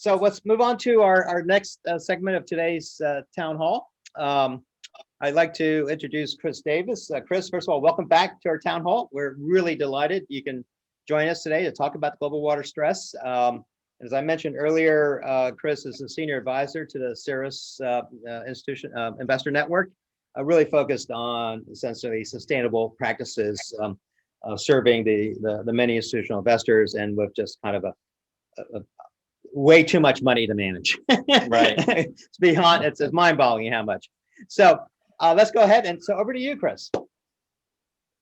So let's move on to our next segment of today's town hall. I'd like to introduce Chris Davis. Chris, first of all, welcome back to our town hall. We're really delighted you can join us today to talk about global water stress. As I mentioned earlier, Chris is a senior advisor to the Ceres Institution Investor Network, really focused on essentially sustainable practices, serving the many institutional investors, and with just kind of a way too much money to manage. Right. It's mind-boggling how much. So let's go ahead. And so over to you, Chris.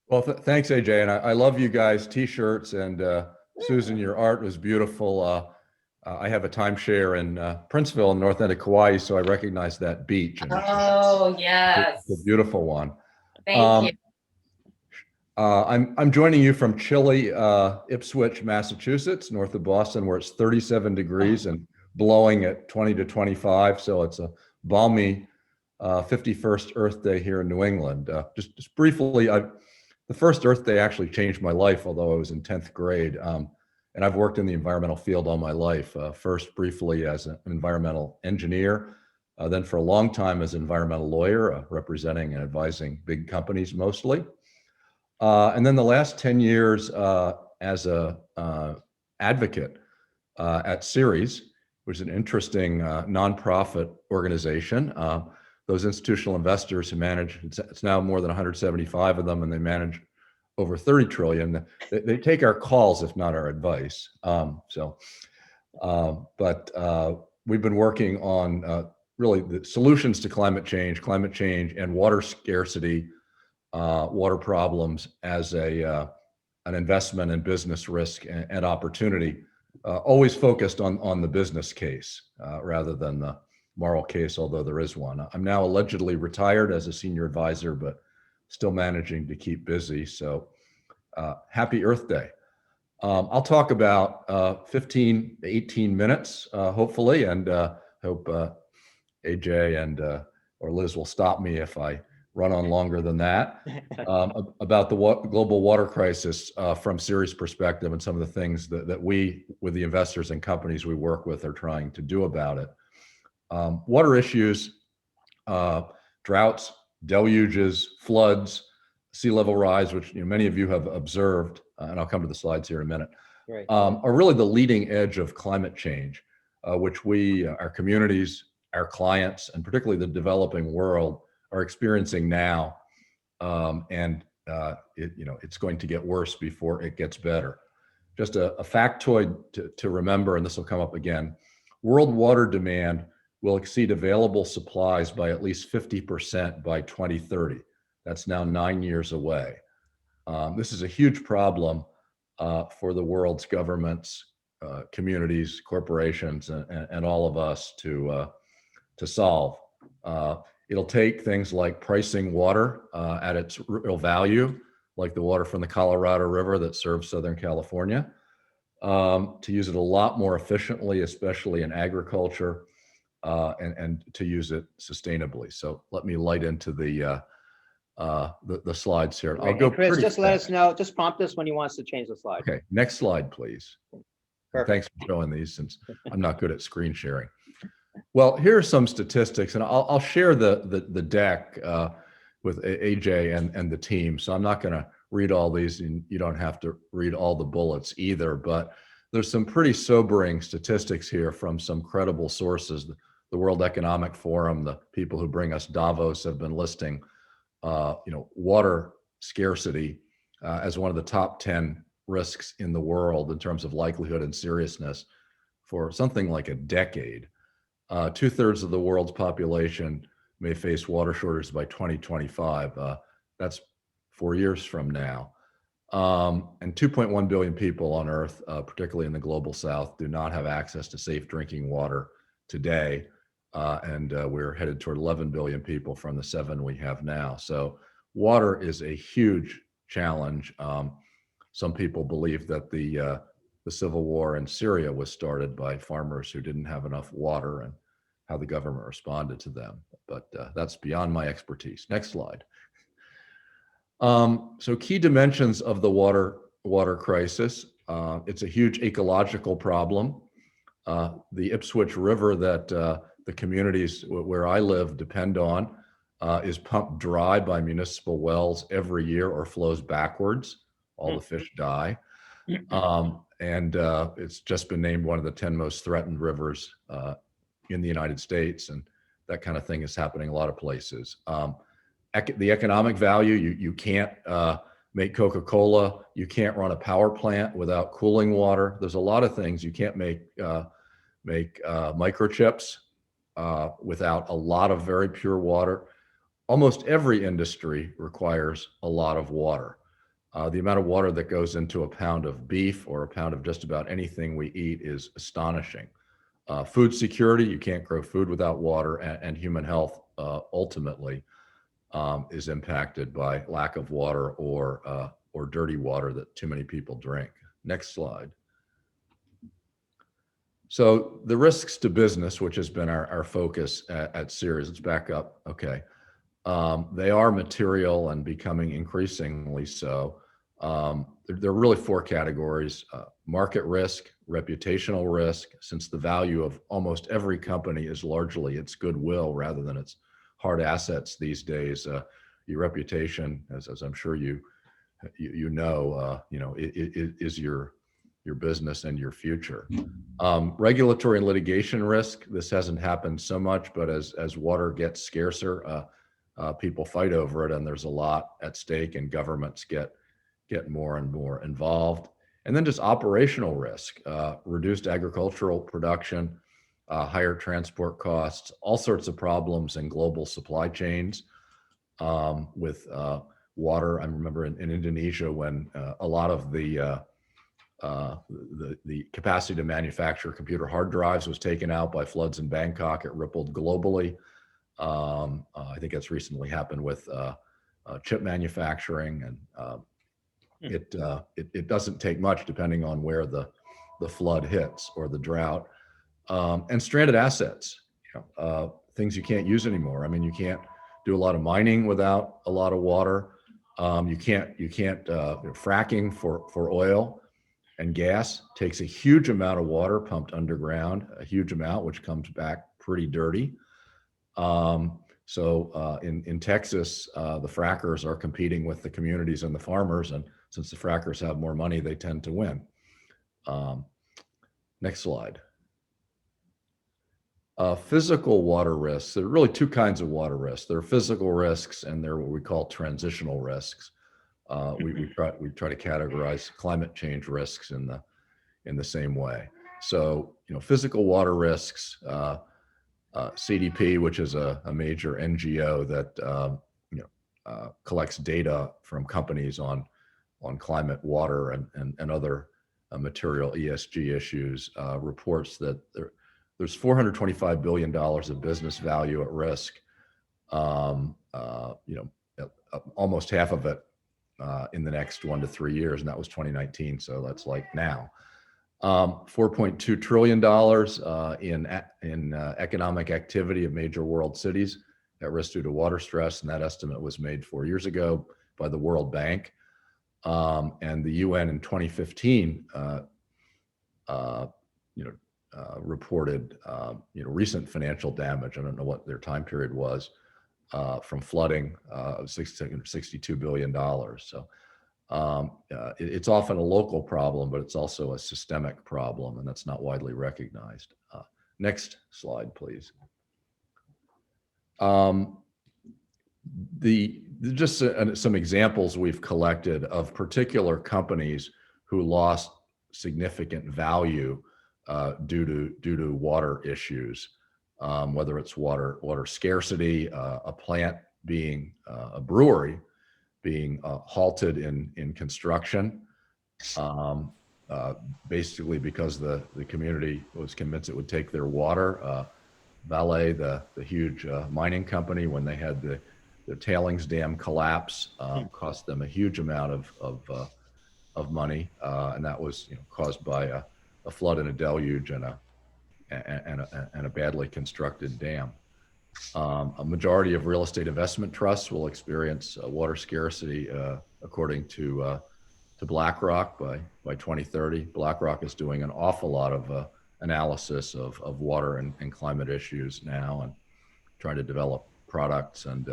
Well, thanks, AJ. And I love you guys' t-shirts, and Susan, your art was beautiful. I have a timeshare in Princeville in north end of Kauai, so I recognize that beach. And Oh, yes. it's a beautiful one. Thank you. I'm joining you from chilly Ipswich, Massachusetts, north of Boston, where it's 37 degrees and blowing at 20 to 25. So it's a balmy 51st Earth Day here in New England. Just briefly, the first Earth Day actually changed my life, although I was in 10th grade. And I've worked in the environmental field all my life, first briefly as an environmental engineer, then for a long time as an environmental lawyer, representing and advising big companies mostly. And then the last 10 years as a advocate at Ceres, which is an interesting nonprofit organization. Those institutional investors who manage, it's now more than 175 of them, and they manage over 30 trillion. They take our calls, if not our advice. But we've been working on really the solutions to climate change and water scarcity, water problems as an investment and business risk and opportunity, always focused on the business case rather than the moral case, although there is one. I'm now allegedly retired as a senior advisor, but still managing to keep busy. So happy Earth Day. I'll talk about 15 to 18 minutes, hopefully, and hope AJ and or Liz will stop me if I run on longer than that, about the global water crisis from Ceres' perspective and some of the things that we, with the investors and companies we work with, are trying to do about it. Water issues, droughts, deluges, floods, sea level rise, which many of you have observed, and I'll come to the slides here in a minute, Right. are really the leading edge of climate change, which we, our communities, our clients, and particularly the developing world are experiencing now. It's going to get worse before it gets better. Just a factoid to remember, and this will come up again, world water demand will exceed available supplies by at least 50% by 2030. That's now 9 years away. This is a huge problem for the world's governments, communities, corporations, and all of us to solve. It'll take things like pricing water at its real value, like the water from the Colorado River that serves Southern California, to use it a lot more efficiently, especially in agriculture, and to use it sustainably. So let me light into the slides here. I'll go. Chris, just let us know. Just prompt us when you want us to change the slide. Okay, next slide, please. Thanks for showing these, since I'm not good at screen sharing. Well, here are some statistics, and I'll share the deck with AJ and the team. So I'm not going to read all these, and you don't have to read all the bullets either. But there's some pretty sobering statistics here from some credible sources. The World Economic Forum, the people who bring us Davos, have been listing, water scarcity as one of the top 10 risks in the world in terms of likelihood and seriousness for something like a decade. 2/3 of the world's population may face water shortages by 2025. That's 4 years from now. And 2.1 billion people on Earth, particularly in the global South, do not have access to safe drinking water today. And we're headed toward 11 billion people from the 7 we have now. So water is a huge challenge. Some people believe that the civil war in Syria was started by farmers who didn't have enough water and how the government responded to them. But that's beyond my expertise. Next slide. So key dimensions of the water crisis. It's a huge ecological problem. The Ipswich River that the communities where I live depend on is pumped dry by municipal wells every year or flows backwards. All the fish die. And it's just been named one of the 10 most threatened rivers in the United States. And that kind of thing is happening a lot of places. The economic value, you can't make Coca-Cola. You can't run a power plant without cooling water. There's a lot of things. You can't make microchips without a lot of very pure water. Almost every industry requires a lot of water. The amount of water that goes into a pound of beef or a pound of just about anything we eat is astonishing. Food security, you can't grow food without water, and human health ultimately is impacted by lack of water or dirty water that too many people drink. Next slide. So the risks to business, which has been our focus at Ceres, let's back up. Okay. They are material and becoming increasingly so. There are really four categories: market risk, reputational risk, since the value of almost every company is largely its goodwill rather than its hard assets these days. Your reputation, as I'm sure you know, is your business and your future. Regulatory and litigation risk. This hasn't happened so much, but as water gets scarcer, people fight over it, and there's a lot at stake, and governments get more and more involved. And then just operational risk, reduced agricultural production, higher transport costs, all sorts of problems in global supply chains with water. I remember in Indonesia when a lot of the capacity to manufacture computer hard drives was taken out by floods in Bangkok. It rippled globally. I think that's recently happened with chip manufacturing, and it doesn't take much depending on where the flood hits or the drought. And stranded assets, things you can't use anymore. I mean, you can't do a lot of mining without a lot of water. You can't fracking for oil and gas takes a huge amount of water pumped underground, a huge amount, which comes back pretty dirty. So in Texas, the frackers are competing with the communities and the farmers, and since the frackers have more money, they tend to win. Next slide. Physical water risks. There are really two kinds of water risks. There are physical risks, and there are what we call transitional risks. We try to categorize climate change risks in the same way. So physical water risks. CDP, which is a major NGO that collects data from companies on climate, water, and other material ESG issues, reports that there's $425 billion of business value at risk. Almost half of it in the next 1 to 3 years, and that was 2019. So that's like now. $4.2 trillion in economic activity of major world cities at risk due to water stress, and that estimate was made 4 years ago by the World Bank. And the UN in 2015, reported recent financial damage. I don't know what their time period was from flooding of $62 billion. So it's often a local problem, but it's also a systemic problem, and that's not widely recognized. Next slide, please. Just some examples we've collected of particular companies who lost significant value due to water issues, whether it's water scarcity, a plant being a brewery being halted in construction, basically because the community was convinced it would take their water. Vale, the huge mining company, when they had the tailings dam collapse, cost them a huge amount of money, and that was caused by a flood and a deluge and a badly constructed dam. A majority of real estate investment trusts will experience water scarcity, according to BlackRock by 2030. BlackRock is doing an awful lot of analysis of water and climate issues now, and trying to develop products and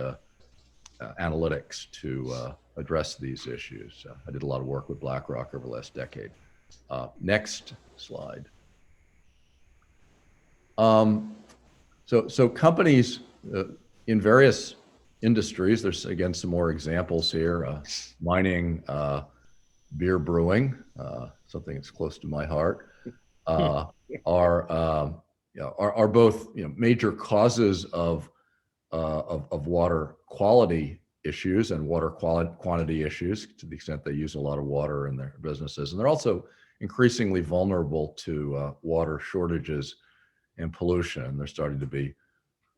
analytics to address these issues. I did a lot of work with BlackRock over the last decade. Next slide. So companies in various industries, there's again some more examples here, mining, beer brewing, something that's close to my heart, are both major causes of water quality issues and water quantity issues, to the extent they use a lot of water in their businesses. And they're also increasingly vulnerable to water shortages and pollution. There's starting to be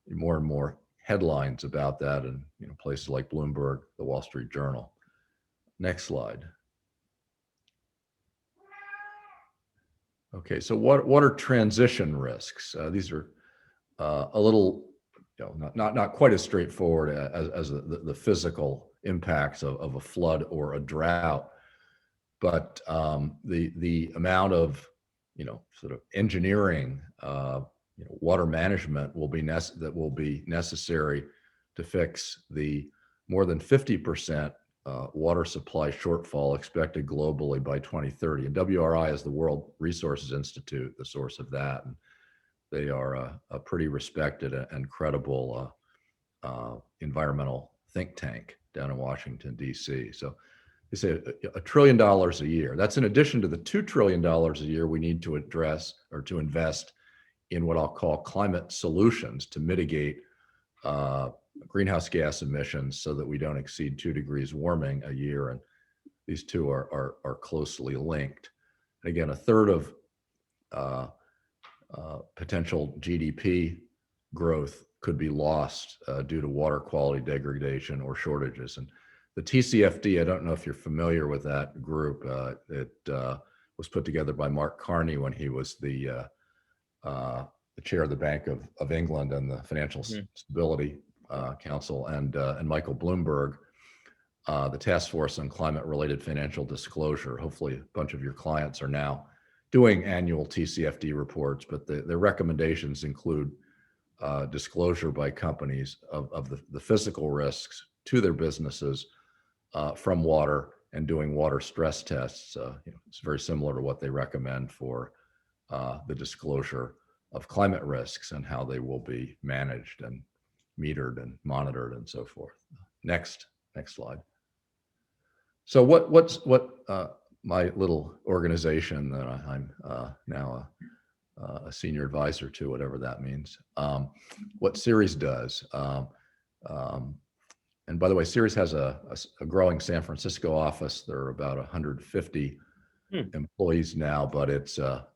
more and more headlines about that in places like Bloomberg, the Wall Street Journal. Next slide. Okay, so what are transition risks? These are a little, not quite as straightforward as the physical impacts of a flood or a drought, but the amount of sort of engineering, water management that will be necessary to fix the more than 50% water supply shortfall expected globally by 2030. And WRI is the World Resources Institute, the source of that. And they are a pretty respected and credible environmental think tank down in Washington, D.C. So they say $1 trillion a year. That's in addition to the $2 trillion a year we need to address or to invest in what I'll call climate solutions to mitigate greenhouse gas emissions so that we don't exceed 2 degrees warming a year. And these two are closely linked. And again, a third of potential GDP growth could be lost due to water quality degradation or shortages. And the TCFD, I don't know if you're familiar with that group. It was put together by Mark Carney when he was the chair of the Bank of England and the Financial Stability Council, and Michael Bloomberg, the Task Force on Climate-Related Financial Disclosure. Hopefully a bunch of your clients are now doing annual TCFD reports, but their recommendations include disclosure by companies of the physical risks to their businesses from water, and doing water stress tests. It's very similar to what they recommend for the disclosure of climate risks and how they will be managed and metered and monitored and so forth. Next slide. So what my little organization that I'm now a senior advisor to, whatever that means, what Ceres does. And by the way, Ceres has a growing San Francisco office. There are about 150 employees now, but it's a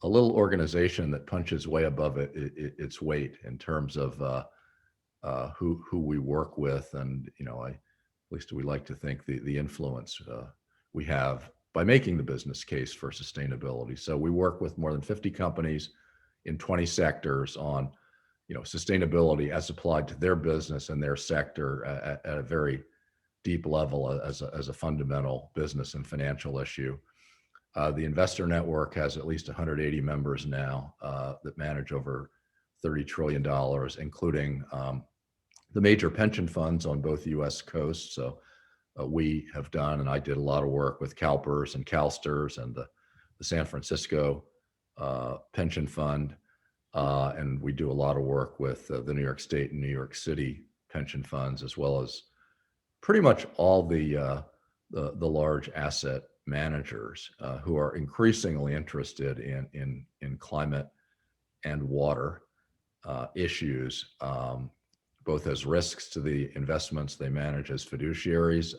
little organization that punches way above its weight in terms of who we work with, and at least we like to think the influence we have by making the business case for sustainability. So we work with more than 50 companies in 20 sectors on sustainability as applied to their business and their sector at a very deep level as a fundamental business and financial issue. The investor network has at least 180 members now that manage over $30 trillion, including the major pension funds on both U.S. coasts. So we have done, and I did a lot of work with CalPERS and CalSTRS and the San Francisco Pension Fund. And we do a lot of work with the New York State and New York City pension funds, as well as pretty much all the large asset managers who are increasingly interested in climate and water issues, both as risks to the investments they manage as fiduciaries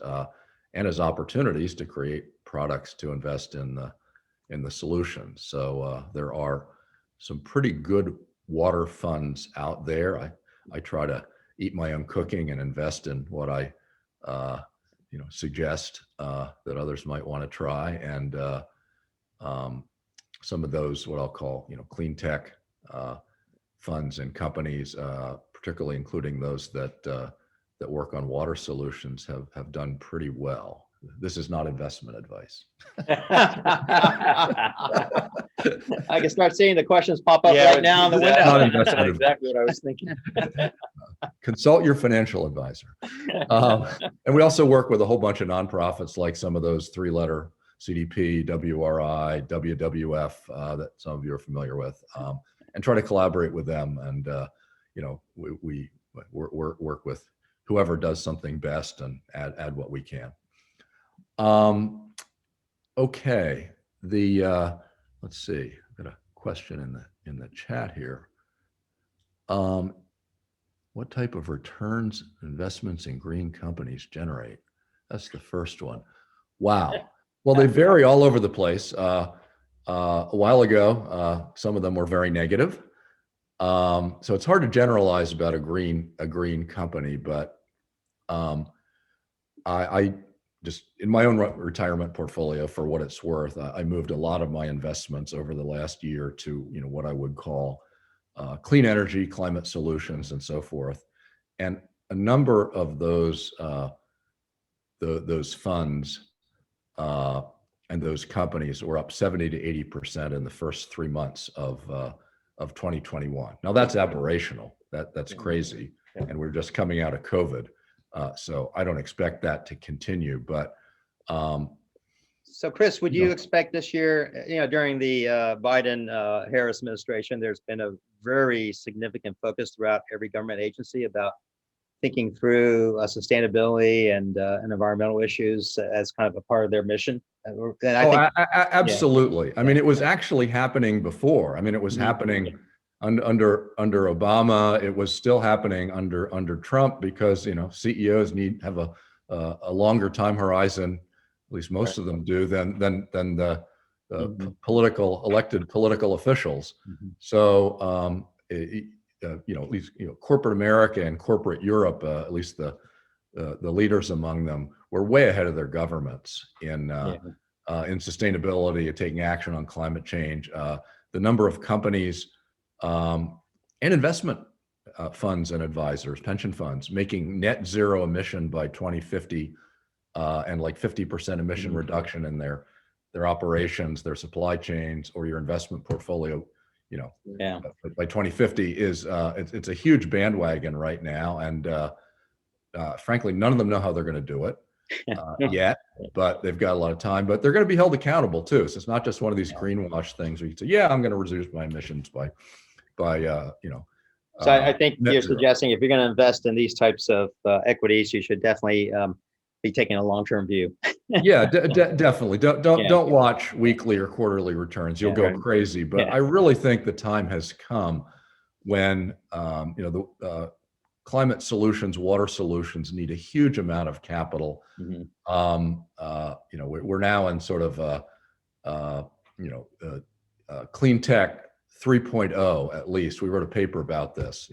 and as opportunities to create products to invest in the solutions. So there are some pretty good water funds out there. I try to eat my own cooking and invest in what I suggest that others might want to try. And some of those, what I'll call, clean tech funds and companies, particularly including those that work on water solutions, have done pretty well. this is not investment advice. I can start seeing the questions pop up Yeah, right now on the that's window. not investment advice. exactly what I was thinking. Consult your financial advisor. And we also work with a whole bunch of nonprofits, like some of those three-letter CDP, WRI, WWF that some of you are familiar with, and try to collaborate with them. And we work with whoever does something best and add what we can. Okay, let's see. I've got a question in the chat here. What type of returns investments in green companies generate? That's the first one. Wow. Well, they vary all over the place. A while ago, some of them were very negative. So it's hard to generalize about a green company, but I just, in my own retirement portfolio, for what it's worth, I moved a lot of my investments over the last year to what I would call clean energy, climate solutions, and so forth. And a number of those funds and those companies were up 70 to 80% in the first 3 months of 2021. Now that's aberrational. That's crazy, and we're just coming out of COVID, so I don't expect that to continue. But so, Chris, would you expect this year, during the Biden-Harris administration, there's been a very significant focus throughout every government agency about thinking through sustainability and environmental issues as kind of a part of their mission? And I think, absolutely. I mean, it was actually happening before. I mean, it was happening under Obama. It was still happening under Trump, because CEOs have a longer time horizon. At least most of them do, than the elected political officials. So at least corporate America and corporate Europe, at least the leaders among them, were way ahead of their governments in sustainability and taking action on climate change. The number of companies and investment funds and advisors, pension funds, making net zero emission by 2050 and like 50% emission reduction in their operations, their supply chains, or your investment portfolio, by 2050 is it's a huge bandwagon right now. And frankly, none of them know how they're going to do it yet, but they've got a lot of time. But they're going to be held accountable too. So it's not just one of these greenwash things where you say, "Yeah, I'm going to reduce my emissions by." So I think you're suggesting if you're going to invest in these types of equities, you should definitely be taking a long-term view. Yeah, definitely. Don't watch weekly or quarterly returns. You'll go crazy. But I really think the time has come when the climate solutions, water solutions need a huge amount of capital. We're now in sort of clean tech 3.0 at least. We wrote a paper about this.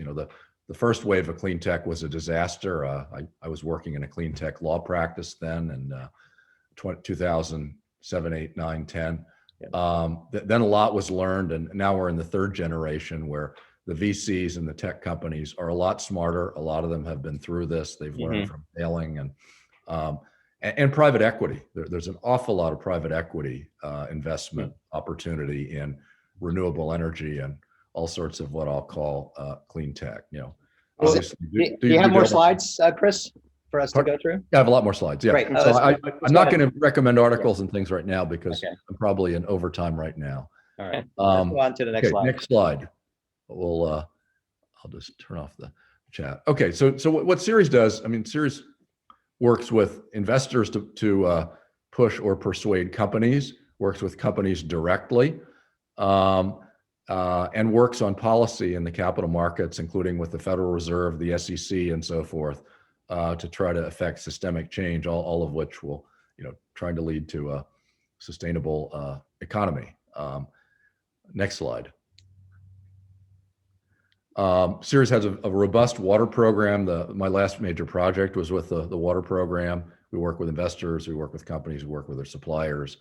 The first wave of clean tech was a disaster. I was working in a clean tech law practice then in 2007, 8, 9, 10. Then a lot was learned, and now we're in the third generation where the VCs and the tech companies are a lot smarter. A lot of them have been through this. They've learned from failing, and private equity. There's an awful lot of private equity investment opportunity in renewable energy and all sorts of what I'll call clean tech. Do you have more slides, Chris, for us to go through? I have a lot more slides. Yeah. Great. So I'm not going to recommend articles and things right now because I'm probably in overtime right now. All right. Let's go on to the next slide. Next slide. I'll just turn off the chat. Okay. So what Ceres does, I mean, Ceres works with investors to push or persuade companies, works with companies directly, and works on policy in the capital markets, including with the Federal Reserve, the SEC, and so forth, to try to affect systemic change, all of which will, trying to lead to a sustainable economy. Next slide. Ceres has a robust water program. My last major project was with the water program. We work with investors, we work with companies, we work with their suppliers.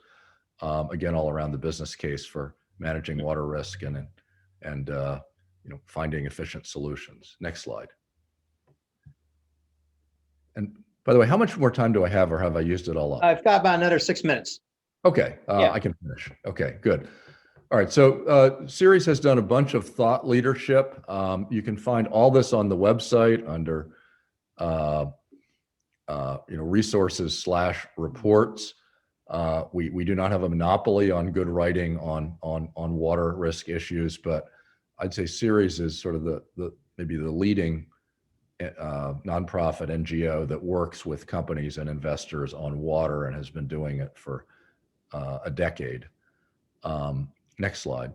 Again, all around the business case for managing water risk and finding efficient solutions. Next slide. And By the way, how much more time do I have, or have I used it all up? I've got about another 6 minutes. Okay, Yeah. I can finish. Okay, good. All right, so Ceres has done a bunch of thought leadership. You can find all this on the website under resources/reports. We do not have a monopoly on good writing on water risk issues, but I'd say Ceres is sort of maybe the leading nonprofit NGO that works with companies and investors on water, and has been doing it for a decade. Next slide.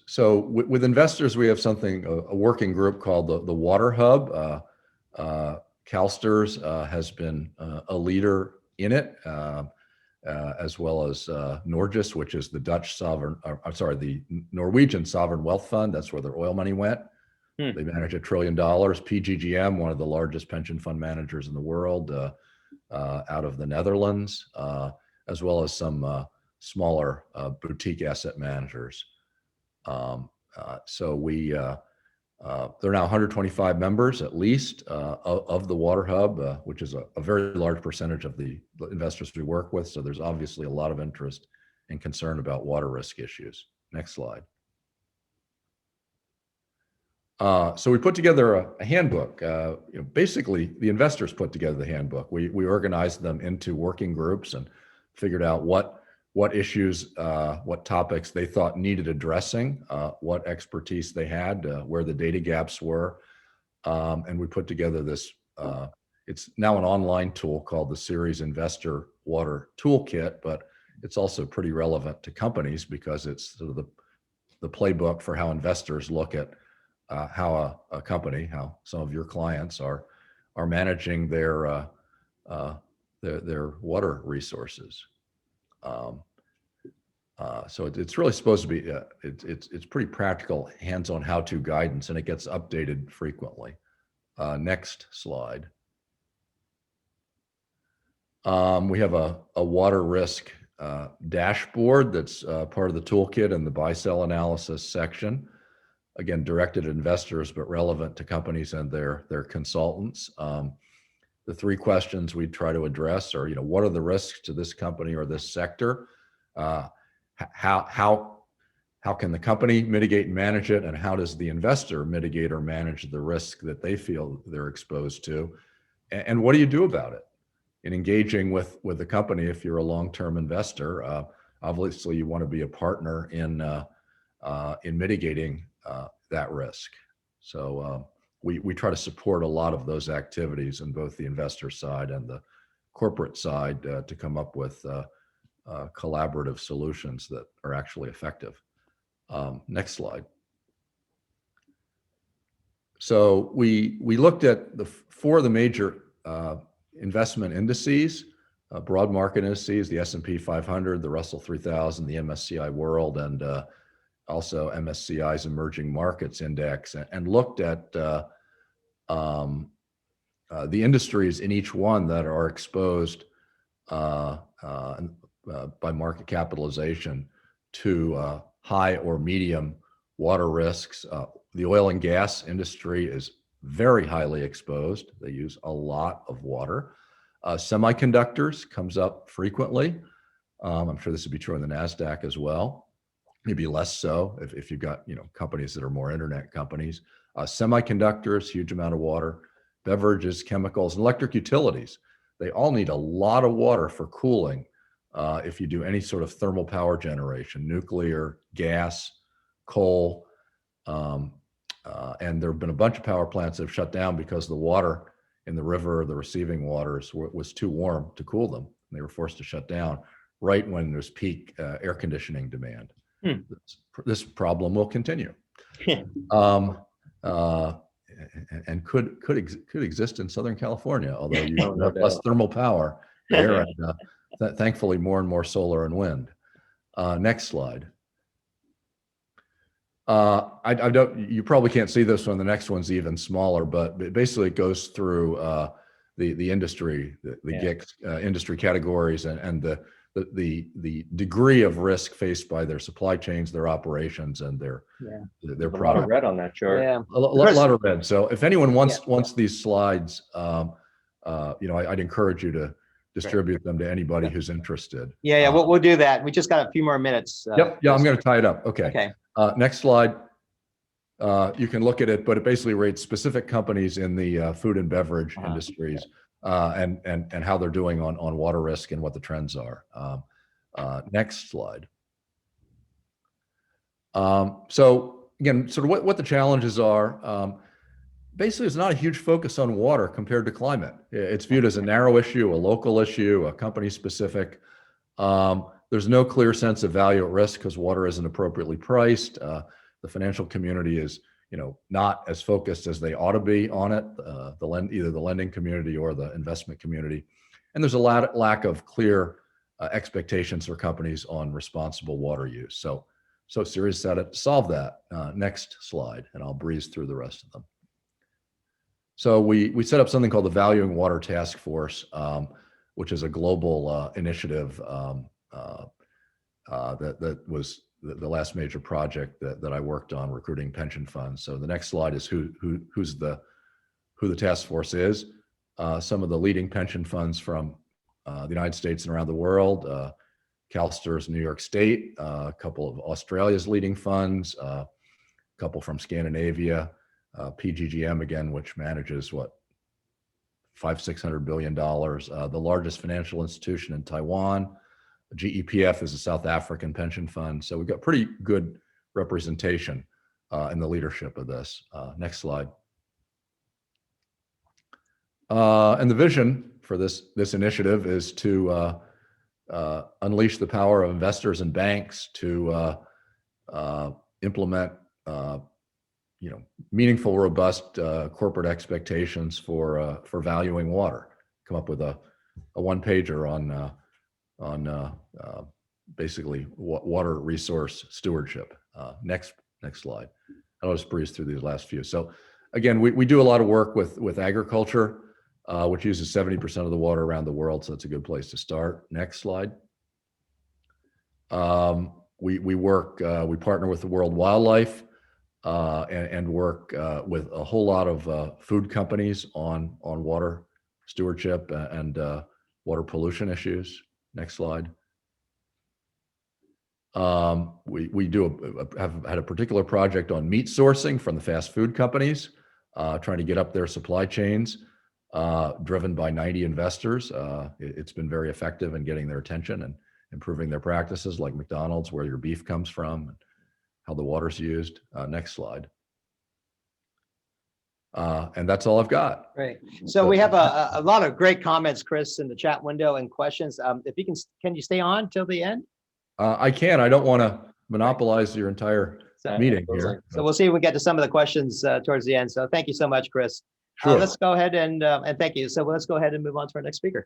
So with investors, we have a working group called the Water Hub. CalSTRS has been a leader in it, as well as Norges, which is the the Norwegian sovereign wealth fund. That's where their oil money went. They manage $1 trillion. PGGM, one of the largest pension fund managers in the world, out of the Netherlands, as well as some smaller boutique asset managers. So there are now 125 members at least of the Water Hub, which is a very large percentage of the investors we work with. So there's obviously a lot of interest and concern about water risk issues. Next slide. So we put together a handbook. Basically, the investors put together the handbook. We organized them into working groups and figured out what issues, what topics they thought needed addressing, what expertise they had, where the data gaps were. And we put together this, it's now an online tool called the Ceres Investor Water Toolkit, but it's also pretty relevant to companies because it's sort of the playbook for how investors look at how a company, how some of your clients are managing their water resources. So it's really supposed to be, it's pretty practical, hands-on how-to guidance, and it gets updated frequently. Next slide. We have a water risk dashboard that's part of the toolkit in the buy-sell analysis section. Again, directed at investors, but relevant to companies and their consultants. The three questions we try to address are, what are the risks to this company or this sector? How can the company mitigate and manage it? And how does the investor mitigate or manage the risk that they feel they're exposed to? And what do you do about it? In engaging with the company, if you're a long-term investor, obviously you want to be a partner in mitigating that risk. So we try to support a lot of those activities in both the investor side and the corporate side to come up with collaborative solutions that are actually effective. Next slide. So we looked at four of the major investment indices, broad market indices, the S&P 500, the Russell 3000, the MSCI World, and also MSCI's Emerging Markets Index, and looked at the industries in each one that are exposed by market capitalization to high or medium water risks. The oil and gas industry is very highly exposed. They use a lot of water. Semiconductors comes up frequently. I'm sure this would be true in the NASDAQ as well. Maybe less so if you've got companies that are more internet companies. Semiconductors, huge amount of water. Beverages, chemicals, and electric utilities. They all need a lot of water for cooling. If you do any sort of thermal power generation, nuclear, gas, coal, and there have been a bunch of power plants that have shut down because the water in the river, the receiving waters, was too warm to cool them. They were forced to shut down right when there's peak air conditioning demand. This problem will continue, and could exist in Southern California, although you have less thermal power there, and thankfully more and more solar and wind. Next slide. You probably can't see this one. The next one's even smaller, but basically it goes through the industry, the GICS industry categories, and the the degree of risk faced by their supply chains, their operations, and their A lot product. of red on that chart. Yeah. A lot of red. So if anyone wants these slides, I'd encourage you to distribute them to anybody who's interested. Yeah. We'll do that. We just got a few more minutes. Yep. Yeah, I'm going to tie it up. Okay. Okay. Next slide. You can look at it, but it basically rates specific companies in the food and beverage industries and how they're doing on water risk and what the trends are. Next slide. So again, sort of what the challenges are. Basically, there's not a huge focus on water compared to climate. It's viewed as a narrow issue, a local issue, a company specific. There's no clear sense of value at risk because water isn't appropriately priced. The financial community is, not as focused as they ought to be on it. Either the lending community or the investment community, and there's a lack of clear expectations for companies on responsible water use. So Ceres set it to solve that. Next slide, and I'll breeze through the rest of them. So we set up something called the Valuing Water Task Force, which is a global initiative that was the last major project that I worked on, recruiting pension funds. So the next slide is who the task force is. Some of the leading pension funds from the United States and around the world. CalSTRS New York State, a couple of Australia's leading funds, a couple from Scandinavia. PGGM again, which manages $500-600 billion. The largest financial institution in Taiwan. GEPF is a South African pension fund. So we've got pretty good representation in the leadership of this. Next slide. And the vision for this initiative is to unleash the power of investors and banks to implement meaningful, robust corporate expectations for valuing water. Come up with a one-pager on basically water resource stewardship. Next slide. I'll just breeze through these last few. So again, we do a lot of work with agriculture, which uses 70% of the water around the world. So it's a good place to start. Next slide. We partner with the World Wildlife and work with a whole lot of food companies on water stewardship and water pollution issues. Next slide. We have had a particular project on meat sourcing from the fast food companies, trying to get up their supply chains, driven by 90 investors. It's been very effective in getting their attention and improving their practices, like McDonald's, where your beef comes from, and how the water's used. Next slide. And that's all I've got. Great. So we have a lot of great comments, Chris, in the chat window and questions. If you can you stay on till the end? I can. I don't want to monopolize your entire meeting here. So we'll see if we get to some of the questions towards the end. So thank you so much, Chris. Sure. Let's go ahead and thank you. So let's go ahead and move on to our next speaker.